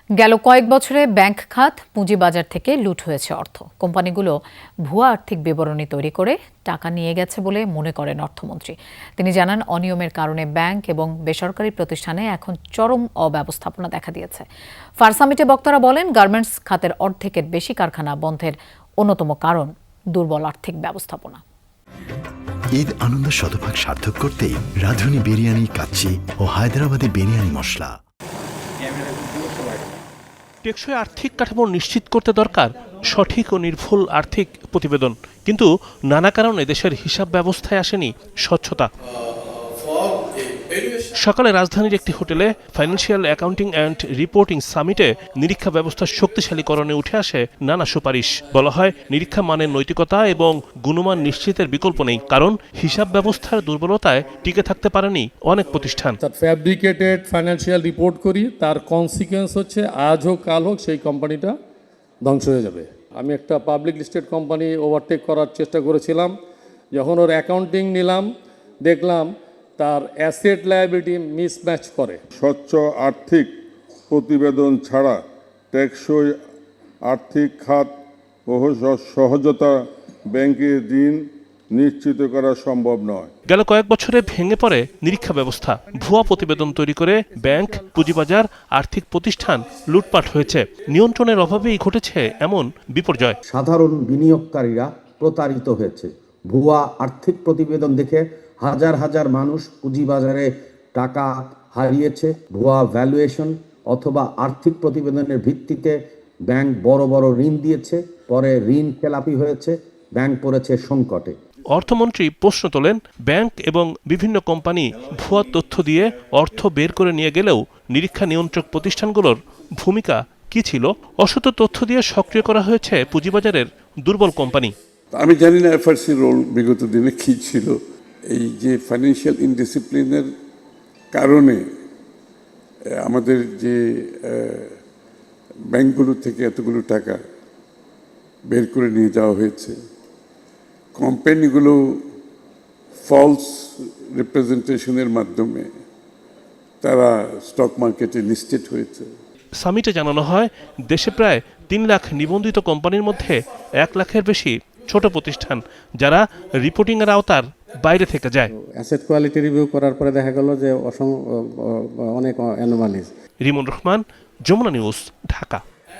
গেল কয়েক বছরে ব্যাংক খাত পুঁজিবাজার থেকে লুট হয়েছে অর্থ। কোম্পানিগুলো ভুয়া আর্থিক বিবরণী তৈরি করে টাকা নিয়ে গেছে বলে মনে করেন অর্থমন্ত্রী। তিনি জানান, অনিয়মের কারণে ব্যাংক এবং বেসরকারি প্রতিষ্ঠানে এখন চরম অব্যবস্থাপনা দেখা দিয়েছে। ফার সামিটে বক্তারা বলেন, গার্মেন্টস খাতের অর্ধেকের বেশি কারখানা বন্ধের অন্যতম কারণ দুর্বল আর্থিক ব্যবস্থাপনা। ঈদ আনন্দ শতভাগ সার্থক করতে রাঁধুনি বিরিয়ানি, কাচ্চি ও হায়দ্রাবাদি বিরিয়ানি মশলা। টেকসই আর্থিক কাঠামো নিশ্চিত করতে দরকার সঠিক ও নির্ভুল আর্থিক প্রতিবেদন, কিন্তু নানা কারণে দেশের হিসাব ব্যবস্থায় আসেনি স্বচ্ছতা। সকালে রাজধানীর একটি হোটেলে ফাইন্যান্সিয়াল অ্যাকাউন্টিং অ্যান্ড রিপোর্টিং সামিটে নিরীক্ষা ব্যবস্থা শক্তিশালীকরণে উঠে আসে নানা সুপারিশ। বলা হয়, নিরীক্ষা মানের নৈতিকতা এবং গুণমান নিশ্চিতের বিকল্প নেই, কারণ হিসাব ব্যবস্থার দুর্বলতায় টিকে থাকতে পারেনি অনেক প্রতিষ্ঠান। ফ্যাব্রিকেটেড ফাইন্যান্সিয়াল রিপোর্ট করি, তার কনসিকুয়েন্স হচ্ছে আজ হোক কাল হোক সেই কোম্পানিটা ধ্বংস হয়ে যাবে। আমি একটা পাবলিক লিস্টেড কোম্পানি ওভারটেক করার চেষ্টা করেছিলাম। যখন ওর অ্যাকাউন্টিং নিলাম, দেখলাম তার অ্যাসেট লায়াবিলিটি মিসম্যাচ করে। স্বচ্ছ আর্থিক প্রতিবেদন ছাড়া টেকসই আর্থিক খাত ও সহজতা ব্যাংকের ঋণ নিশ্চিত করা সম্ভব নয়। গেল কয়েক বছরে ভেঙে পড়ে নিরীক্ষা ব্যবস্থা। ভুয়া প্রতিবেদন তৈরি করে ব্যাংক, পুঁজিবাজার, আর্থিক প্রতিষ্ঠান লুটপাট হয়েছে। নিয়ন্ত্রণের অভাবেই ঘটেছে এমন বিপর্যয়। সাধারণ বিনিয়োগকারীরা প্রতারিত হয়েছে। ভুয়া আর্থিক প্রতিবেদন দেখে হাজার হাজার মানুষ পুঁজিবাজারে টাকা হারিয়েছে। ভুয়া ভ্যালুয়েশন অথবা আর্থিক প্রতিবেদনের ভিত্তিতে ব্যাংক বড় বড় ঋণ দিয়েছে, পরে ঋণ খেলাপি হয়েছে, ব্যাংক পড়েছে সংকটে। অর্থমন্ত্রী প্রশ্ন তোলেন, ব্যাংক এবং বিভিন্ন কোম্পানি ভুয়া তথ্য দিয়ে অর্থ বের করে নিয়ে গেলেও নিরীক্ষা নিয়ন্ত্রক প্রতিষ্ঠানগুলোর ভূমিকা কি ছিল? অসত্য তথ্য দিয়ে সক্রিয় করা হয়েছে পুঁজিবাজারের দুর্বল কোম্পানি। আমি জানি না এফআরসি রোল বিগত দিনে কী ছিল। এই যে ফাইন্যান্সিয়াল ইনডিসিপ্লিনের কারণে আমাদের যে ব্যাংকগুলো থেকে এতগুলো টাকা বের করে নিয়ে যাওয়া হয়েছে, কোম্পানিগুলো ফলস রিপ্রেজেন্টেশনের মাধ্যমে তারা স্টক মার্কেটে লিস্টেড হয়েছে। সামিটে জানানো হয়, দেশে প্রায় ৩ লাখ নিবন্ধিত কোম্পানির মধ্যে ১ লাখের বেশি ছোট প্রতিষ্ঠান, যারা রিপোর্টিংয়ের আওতার বাইরে থেকে যায়। অ্যাসেট কোয়ালিটি রিভিউ করার পরে দেখা গেল যে অনেক অ্যানোমালিজ। রিমন রহমান, যমুনা নিউজ, ঢাকা।